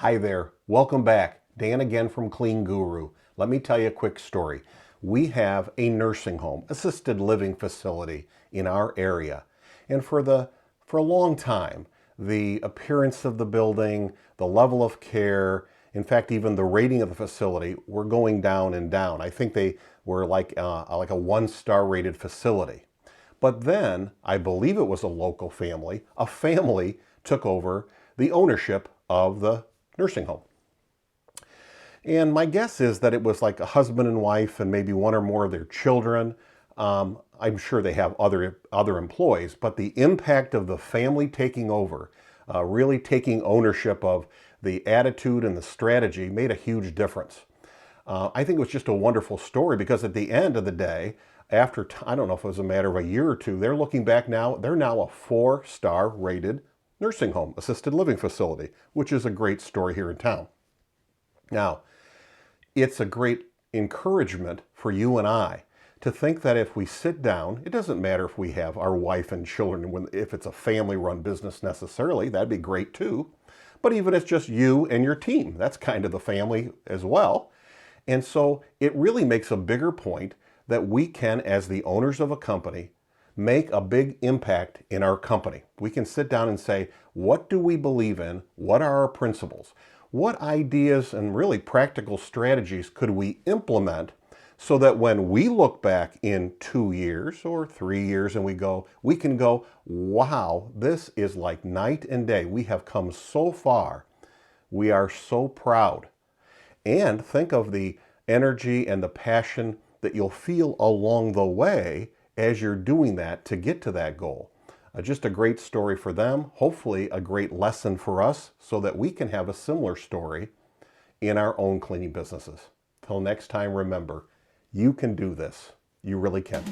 Hi there, welcome back. Dan again from Clean Guru. Let me tell you a quick story. We have a nursing home, assisted living facility in our area. And for a long time, the appearance of the building, the level of care, in fact, even the rating of the facility were going down and down. I think they were like a one-star rated facility. But then, I believe it was a family took over the ownership of the nursing home. And my guess is that it was like a husband and wife and maybe one or more of their children. I'm sure they have other employees, but the impact of the family taking over, really taking ownership of the attitude and the strategy made a huge difference. I think it was just a wonderful story because at the end of the day, after, I don't know if it was a matter of a year or two, they're looking back now, they're now a 4-star rated nursing home, assisted living facility, which is a great story here in town. Now, it's a great encouragement for you and I to think that if we sit down, it doesn't matter if we have our wife and children, if it's a family-run business necessarily, that'd be great too. But even if it's just you and your team, that's kind of the family as well. And so it really makes a bigger point that we can, as the owners of a company, make a big impact in our company. We can sit down and say, what do we believe in? What are our principles? What ideas and really practical strategies could we implement so that when we look back in 2 years or 3 years and we can go, wow, this is like night and day. We have come so far. We are so proud. And think of the energy and the passion that you'll feel along the way as you're doing that to get to that goal. Just a great story for them, hopefully a great lesson for us so that we can have a similar story in our own cleaning businesses. Till next time, remember, you can do this. You really can.